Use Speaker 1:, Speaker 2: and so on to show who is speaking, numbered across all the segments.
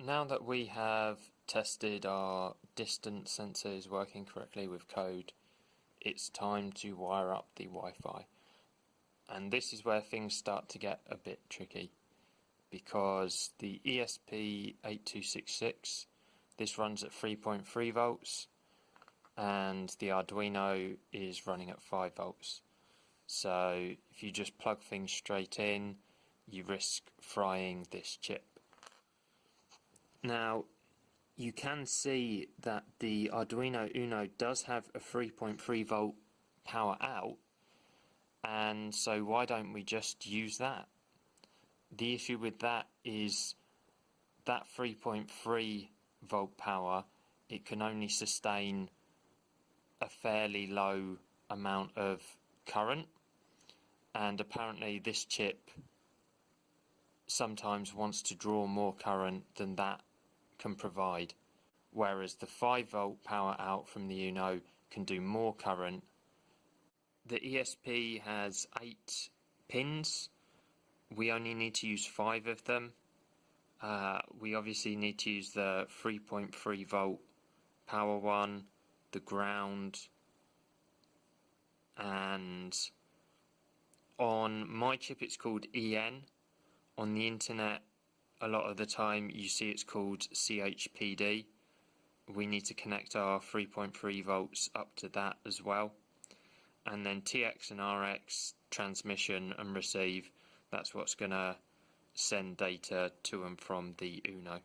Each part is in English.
Speaker 1: Now that we have tested our distance sensors working correctly with code, it's time to wire up the Wi-Fi. And this is where things start to get a bit tricky, because the ESP8266, this runs at 3.3 volts, and the Arduino is running at 5 volts. So if you just plug things straight in, you risk frying this chip. Now, you can see that the Arduino Uno does have a 3.3 volt power out, and so why don't we just use that? The issue with that is that 3.3 volt power, it can only sustain a fairly low amount of current, and apparently this chip sometimes wants to draw more current than that can provide, whereas the 5 volt power out from the Uno can do more current. The ESP has 8 pins. We only need to use 5 of them. We obviously need to use the 3.3 volt power one, the ground, and on my chip it's called EN. On the internet, a lot of the time you see it's called CHPD. We need to connect our 3.3 volts up to that as well. And then TX and RX, transmission and receive, that's what's going to send data to and from the Uno.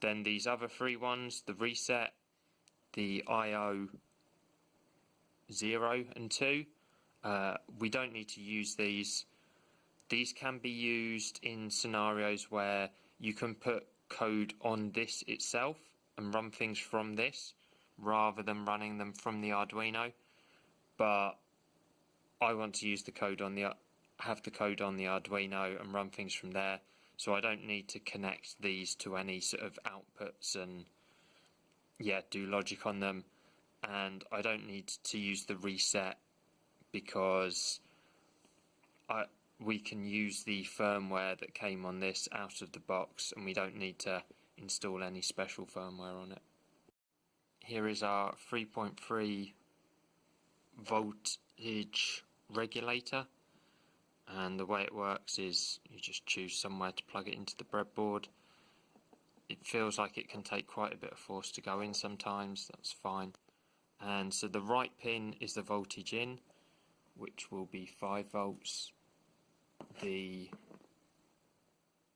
Speaker 1: Then these other 3 ones, the reset, the IO 0 and 2, we don't need to use these. These can be used in scenarios where you can put code on this itself and run things from this rather than running them from the Arduino. But I want to use the code on the Arduino and run things from there, so I don't need to connect these to any sort of outputs and do logic on them. And I don't need to use the reset because we can use the firmware that came on this out of the box, and we don't need to install any special firmware on it. Here is our 3.3 voltage regulator, and the way it works is you just choose somewhere to plug it into the breadboard. It feels like it can take quite a bit of force to go in sometimes, that's fine. And so the right pin is the voltage in, which will be 5 volts. The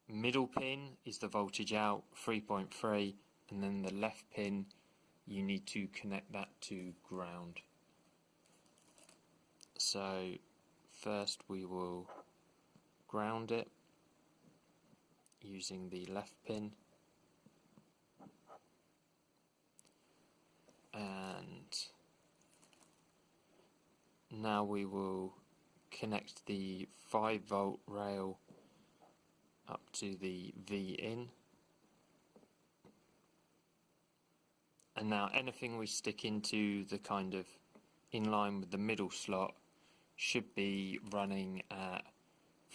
Speaker 1: middle pin is the voltage out, 3.3, and then the left pin, you need to connect that to ground. So first we will ground it using the left pin, and now we will connect the 5 volt rail up to the V in, and now anything we stick into the kind of in line with the middle slot should be running at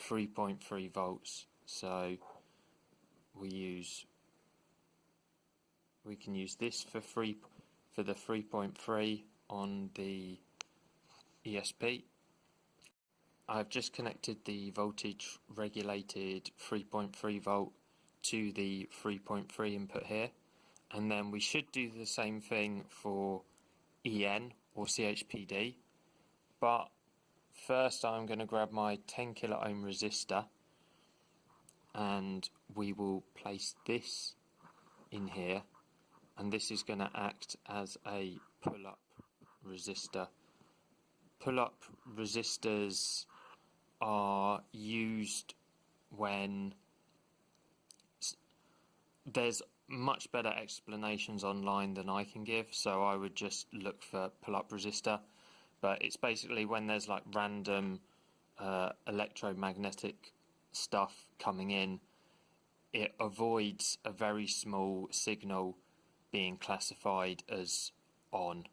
Speaker 1: 3.3 volts. So we can use this for the 3.3 on the ESP. I've just connected the voltage regulated 3.3 volt to the 3.3 input here, and then we should do the same thing for EN or CHPD, but first I'm going to grab my 10 kilo ohm resistor, and we will place this in here, and this is going to act as a pull-up resistor. Pull-up resistors are used when there's much better explanations online than I can give, so I would just look for pull-up resistor. But it's basically when there's like random electromagnetic stuff coming in, it avoids a very small signal being classified as on.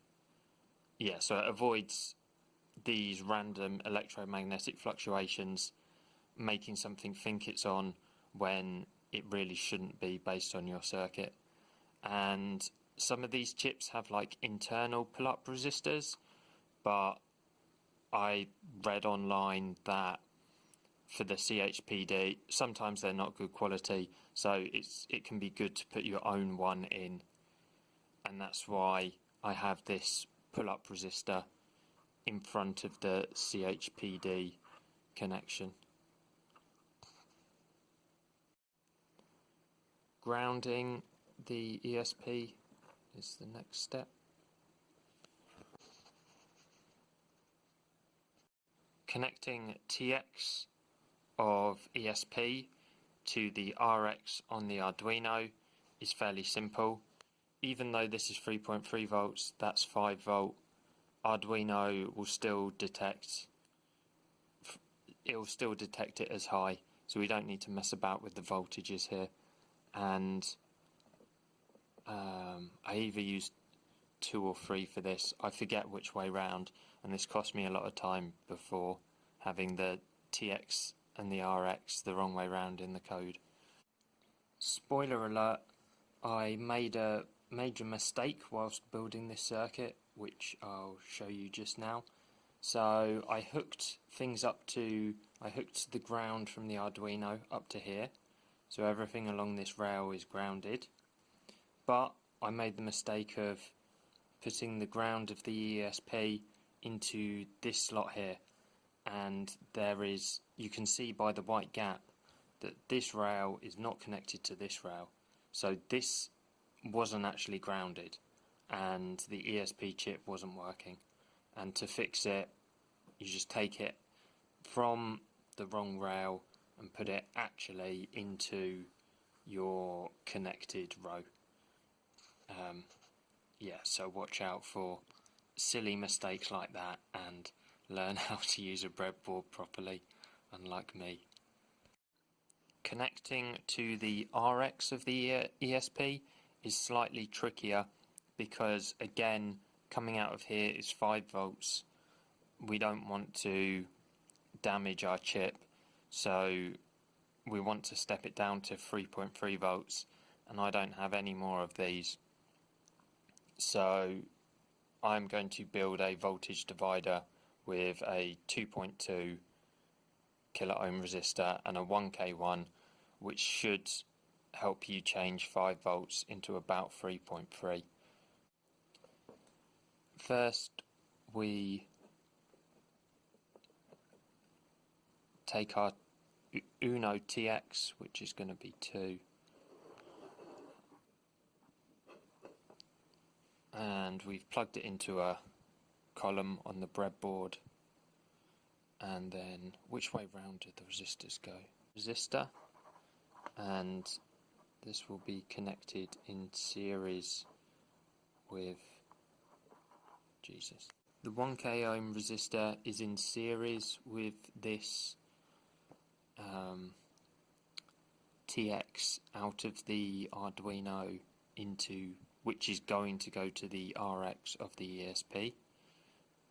Speaker 1: Yeah, so it avoids these random electromagnetic fluctuations making something think it's on when it really shouldn't be based on your circuit. And some of these chips have like internal pull-up resistors, but I read online that for the CHPD sometimes they're not good quality, so it can be good to put your own one in, and that's why I have this pull-up resistor in front of the CHPD connection. Grounding the ESP is the next step. Connecting TX of ESP to the RX on the Arduino is fairly simple. Even though this is 3.3 volts, that's 5 volt. Arduino will still detect it as high, so we don't need to mess about with the voltages here. And I either used 2 or 3 for this. I forget which way round, and this cost me a lot of time before, having the TX and the RX the wrong way round in the code. Spoiler alert, I made a major mistake whilst building this circuit, which I'll show you just now. So I hooked the ground from the Arduino up to here, so everything along this rail is grounded, but I made the mistake of putting the ground of the ESP into this slot here, and you can see by the white gap that this rail is not connected to this rail, so this wasn't actually grounded and the ESP chip wasn't working. And to fix it, you just take it from the wrong rail and put it actually into your connected row. So watch out for silly mistakes like that and learn how to use a breadboard properly, unlike me. Connecting to the RX of the ESP is slightly trickier because, again, coming out of here is 5 volts. We don't want to damage our chip, so we want to step it down to 3.3 volts, and I don't have any more of these. So I'm going to build a voltage divider with a 2.2 kilo ohm resistor and a 1K one, which should help you change 5 volts into about 3.3. First, we take our Uno TX, which is going to be 2, and we've plugged it into a column on the breadboard. And then, which way round did the resistors go? Resistor, and this will be connected in series with the 1K ohm resistor is in series with this TX out of the Arduino which is going to go to the RX of the ESP.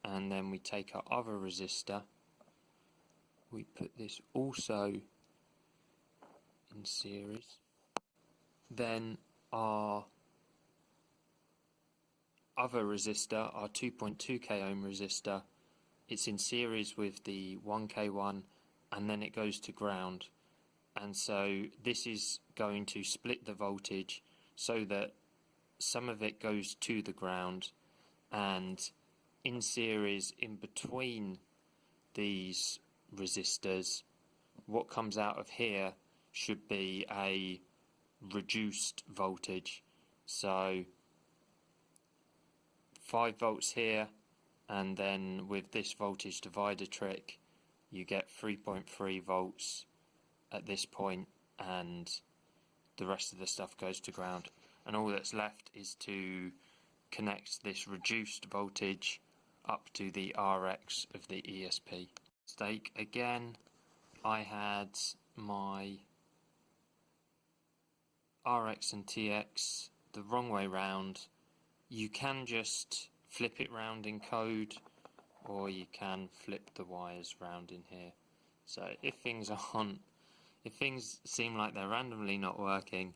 Speaker 1: And then we take our other resistor, we put this also in series. Then our other resistor, our 2.2k ohm resistor, it's in series with the 1k one, and then it goes to ground. And so this is going to split the voltage so that some of it goes to the ground, and in series in between these resistors, what comes out of here should be a reduced voltage. So 5 volts here, and then with this voltage divider trick you get 3.3 volts at this point, and the rest of the stuff goes to ground, and all that's left is to connect this reduced voltage up to the RX of the ESP. Mistake again, I had my RX and TX the wrong way round. You can just flip it round in code, or you can flip the wires round in here. So if things aren't if things seem like they're randomly not working,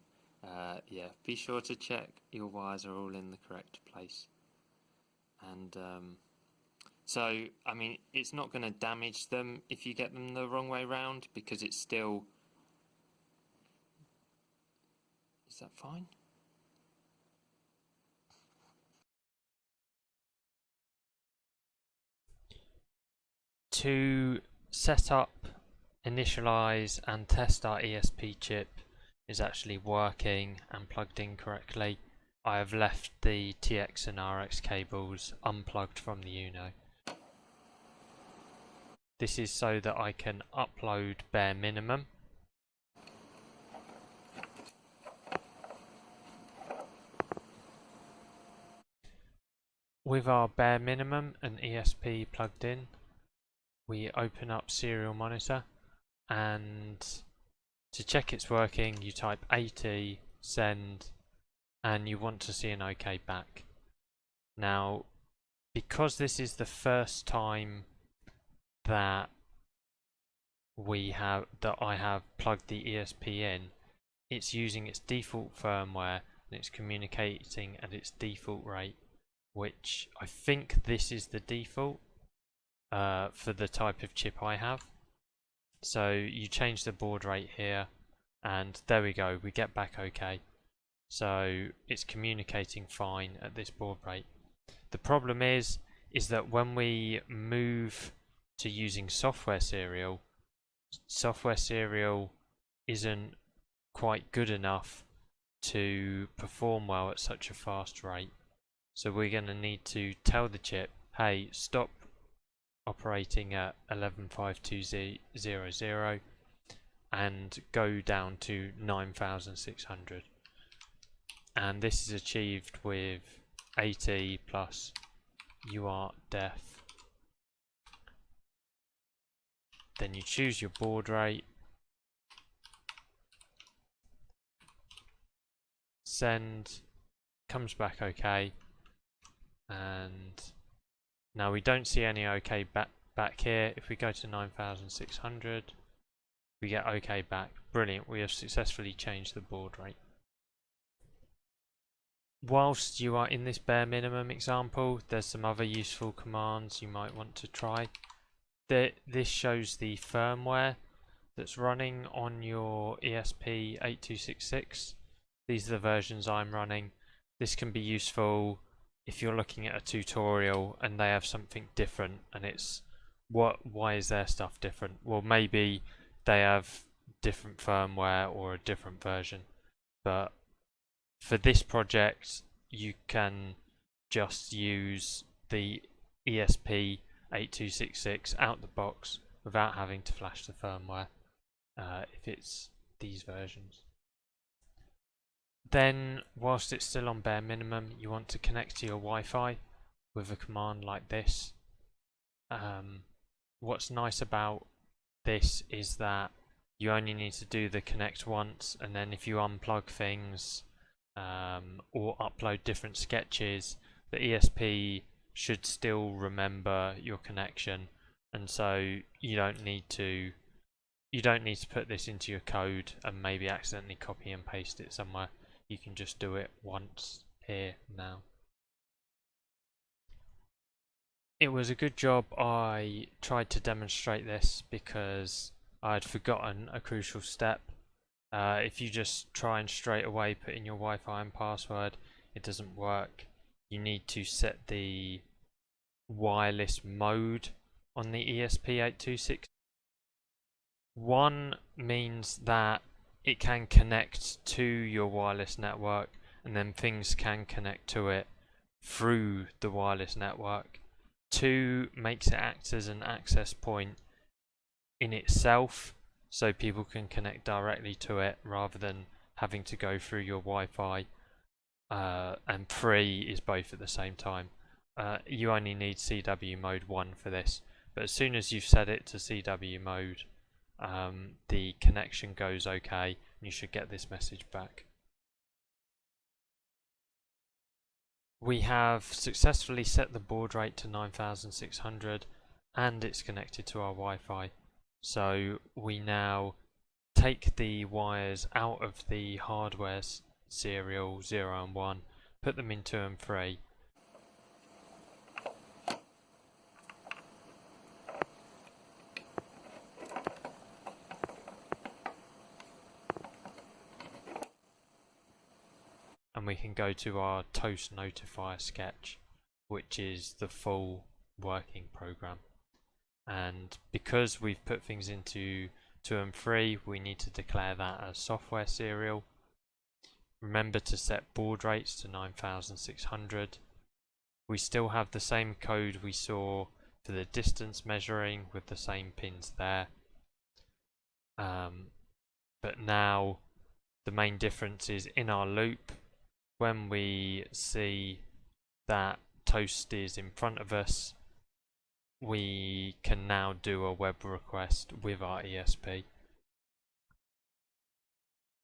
Speaker 1: yeah, be sure to check your wires are all in the correct place. And so, I mean, it's not going to damage them if you get them the wrong way round, because it's still... Is that fine? To set up, initialize and test our ESP chip is actually working and plugged in correctly, I have left the TX and RX cables unplugged from the Uno. This is so that I can upload bare minimum. With our bare minimum and ESP plugged in, we open up serial monitor, and to check it's working you type AT send and you want to see an OK back. Now, because this is the first time that I have plugged the ESP in, it's using its default firmware and it's communicating at its default rate, which I think this is the default for the type of chip I have. So you change the baud rate here and there we go, we get back OK. So it's communicating fine at this baud rate. The problem is that when we move to using software serial isn't quite good enough to perform well at such a fast rate. So we're going to need to tell the chip, hey, stop operating at 115200 and go down to 9600. And this is achieved with AT plus UART-def. Then you choose your baud rate, send, comes back OK, and now we don't see any OK back here. If we go to 9600, we get OK back. Brilliant, we have successfully changed the baud rate. Whilst you are in this bare minimum example, there's some other useful commands you might want to try. This shows the firmware that's running on your ESP8266. These are the versions I'm running. This can be useful if you're looking at a tutorial and they have something different and it's why is their stuff different? Well, maybe they have different firmware or a different version, but for this project you can just use the ESP8266 out the box without having to flash the firmware if it's these versions. Then, whilst it's still on bare minimum, you want to connect to your Wi-Fi with a command like this. What's nice about this is that you only need to do the connect once, and then if you unplug things or upload different sketches, the ESP should still remember your connection, and so you don't need to put this into your code and maybe accidentally copy and paste it somewhere. You can just do it once here now. It was a good job I tried to demonstrate this because I'd forgotten a crucial step. If you just try and straight away put in your Wi-Fi and password, it doesn't work. You need to set the wireless mode on the ESP8266. One means that it can connect to your wireless network and then things can connect to it through the wireless network. Two makes it act as an access point in itself, so people can connect directly to it rather than having to go through your Wi-Fi. And three is both at the same time. You only need CW mode 1 for this, but as soon as you've set it to CW mode, the connection goes okay and you should get this message back. We have successfully set the baud rate to 9600 and it's connected to our Wi-Fi. So we now
Speaker 2: take the wires out of the hardware serial 0 and 1, put them in 2 and 3, and we can go to our toast notifier sketch, which is the full working program. And because we've put things into 2 and 3, we need to declare that as software serial. Remember to set baud rates to 9600. We still have the same code we saw for the distance measuring with the same pins there. But now the main difference is in our loop, when we see that toast is in front of us, we can now do a web request with our ESP.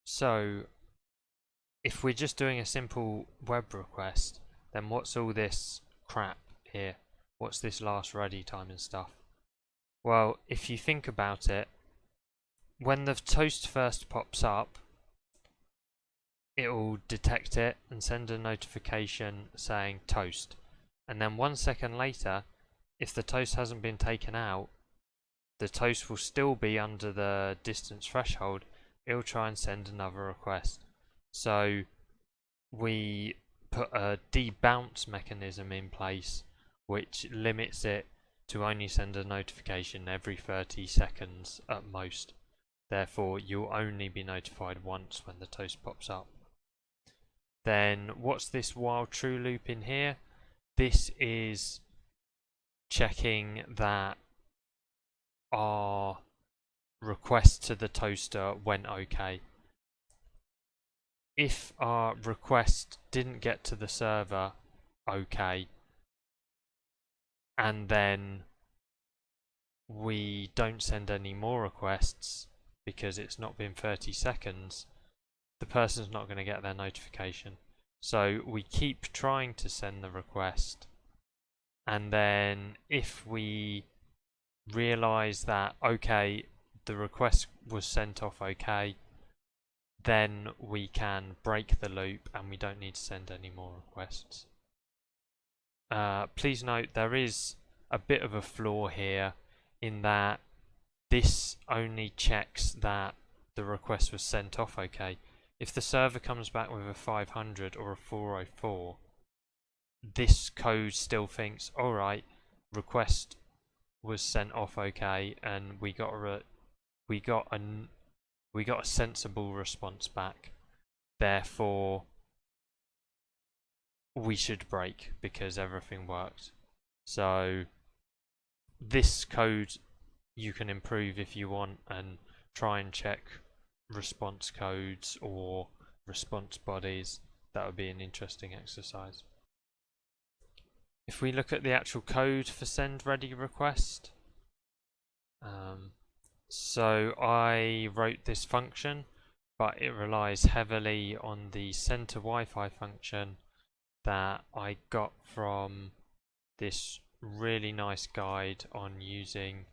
Speaker 2: So if we're just doing a simple web request, then what's all this crap here? What's this last ready time and stuff? Well, if you think about it, when the toast first pops up, it will detect it and send a notification saying toast. And then 1 second later, if the toast hasn't been taken out, the toast will still be under the distance threshold. It'll try and send another request. So we put a debounce mechanism in place which limits it to only send a notification every 30 seconds at most. Therefore, you'll only be notified once when the toast pops up. Then what's this while true loop in here? This is checking that our request to the toaster went okay. If our request didn't get to the server okay, and then we don't send any more requests because it's not been 30 seconds, the person's not going to get their notification. So we keep trying to send the request, and then if we realize that okay, the request was sent off okay, then we can break the loop and we don't need to send any more requests. Please note there is a bit of a flaw here in that this only checks that the request was sent off okay. If the server comes back with a 500 or a 404, this code still thinks, alright, request was sent off okay, and we got a sensible response back. Therefore, we should break because everything worked. So this code you can improve if you want and try and check response codes or response bodies. That would be an interesting exercise. If we look at the actual code for send ready request, so I wrote this function, but it relies heavily on the center Wi-Fi function that I got from this really nice guide on using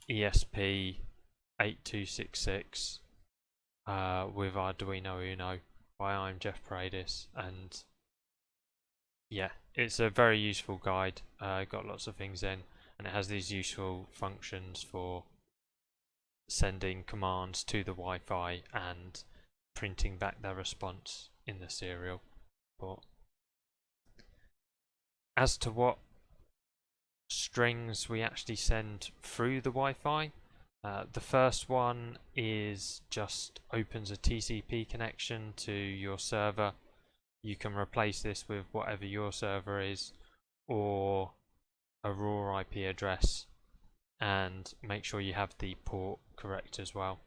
Speaker 2: ESP8266 with Arduino Uno by I'm Jeff Paradis, and yeah, it's a very useful guide. Got lots of things in, and it has these useful functions for sending commands to the Wi-Fi and printing back their response in the serial port. As to what strings we actually send through the Wi-Fi, the first one is just opens a TCP connection to your server. You can replace this with whatever your server is, or a raw IP address, and make sure you have the port correct as well.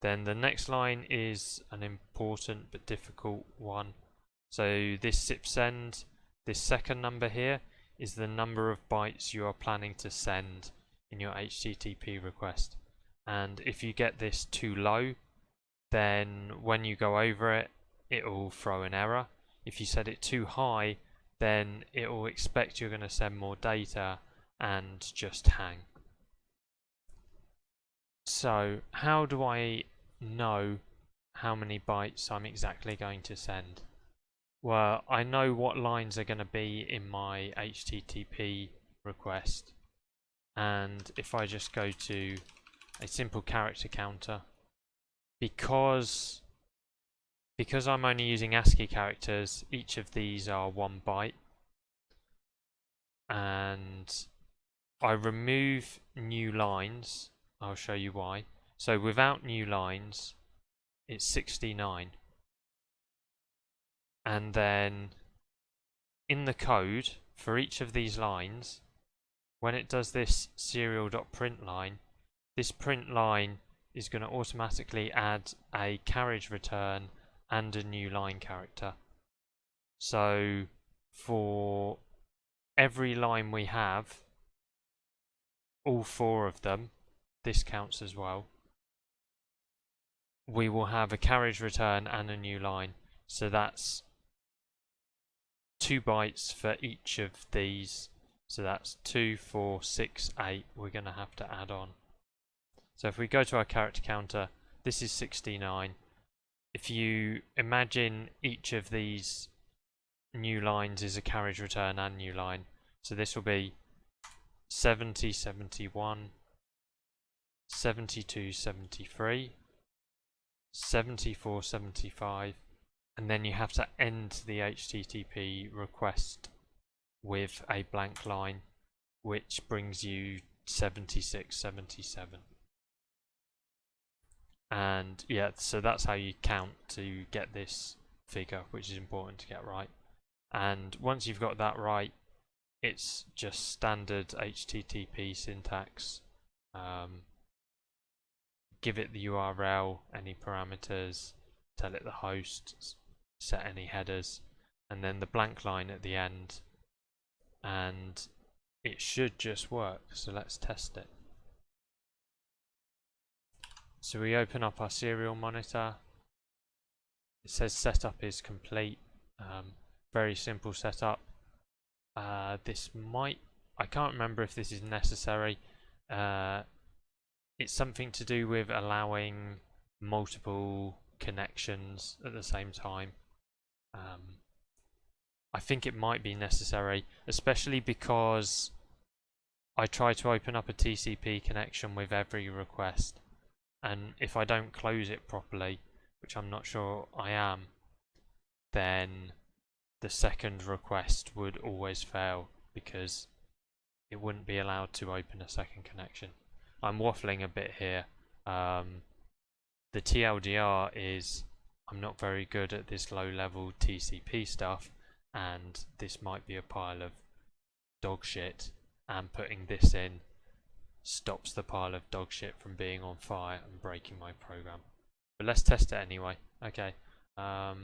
Speaker 2: Then the next line is an important but difficult one. So this SIP send, this second number here, is the number of bytes you are planning to send in your HTTP request. And if you get this too low, then when you go over it, it will throw an error. If you set it too high, then it will expect you're going to send more data and just hang. So how do I know how many bytes I'm exactly going to send? Well, I know what lines are going to be in my HTTP request, and if I just go to a simple character counter, because I'm only using ASCII characters, each of these are 1 byte, and I remove new lines. I'll show you why. So without new lines, it's 69. And then in the code for each of these lines, when it does this serial.print line, this print line is going to automatically add a carriage return and a new line character. So for every line we have, all 4 of them, this counts as well, we will have a carriage return and a new line. So that's 2 bytes for each of these. So that's 2, 4, 6, 8 we're going to have to add on. So if we go to our character counter, this is 69. If you imagine each of these new lines is a carriage return and new line, so this will be 70, 71, 72, 73, 74, 75, and then you have to end the HTTP request with a blank line, which brings you 76, 77. And yeah, so that's how you count to get this figure, which is important to get right. And once you've got that right, it's just standard HTTP syntax. Give it the URL, any parameters, tell it the host, set any headers, and then the blank line at the end, and it should just work. So let's test it. So we open up our serial monitor. It says setup is complete. Very simple setup. I can't remember if this is necessary. It's something to do with allowing multiple connections at the same time. I think it might be necessary, especially because I try to open up a TCP connection with every request, and if I don't close it properly, which I'm not sure I am, then the second request would always fail because it wouldn't be allowed to open a second connection. I'm waffling a bit here. The TLDR is I'm not very good at this low level TCP stuff, and this might be a pile of dog shit, and putting this in stops the pile of dog shit from being on fire and breaking my program. But let's test it anyway. Okay. There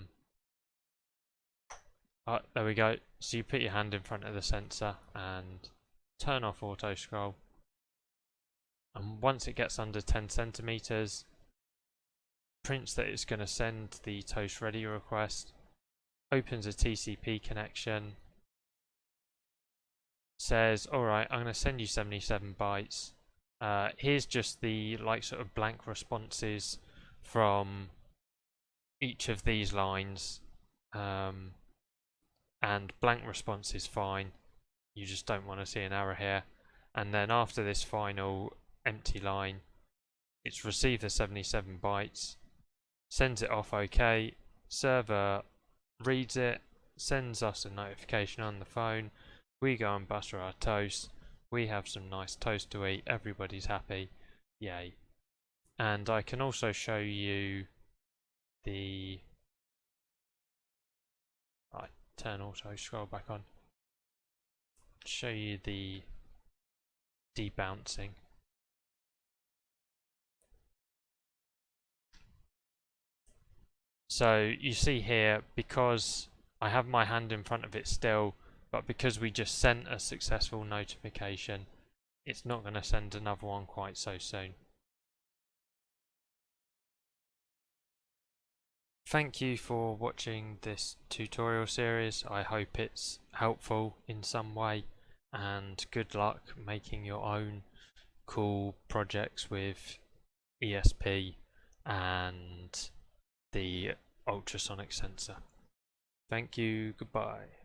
Speaker 2: we go. So you put your hand in front of the sensor and turn off auto scroll. And once it gets under 10 centimeters, prints that it's going to send the toast ready request, opens a TCP connection, says, alright, I'm going to send you 77 bytes. Here's just the sort of blank responses from each of these lines. And blank response is fine. You just don't want to see an error here. And then after this final empty line, it's received the 77 bytes, sends it off OK, server reads it, sends us a notification on the phone, we go and butter our toast, we have some nice toast to eat, everybody's happy, yay. And I can also show you the... turn auto scroll back on, show you the debouncing. So you see here, because I have my hand in front of it still, but because we just sent a successful notification, it's not going to send another one quite so soon. Thank you for watching this tutorial series. I hope it's helpful in some way, and good luck making your own cool projects with ESP and the ultrasonic sensor. Thank you, goodbye.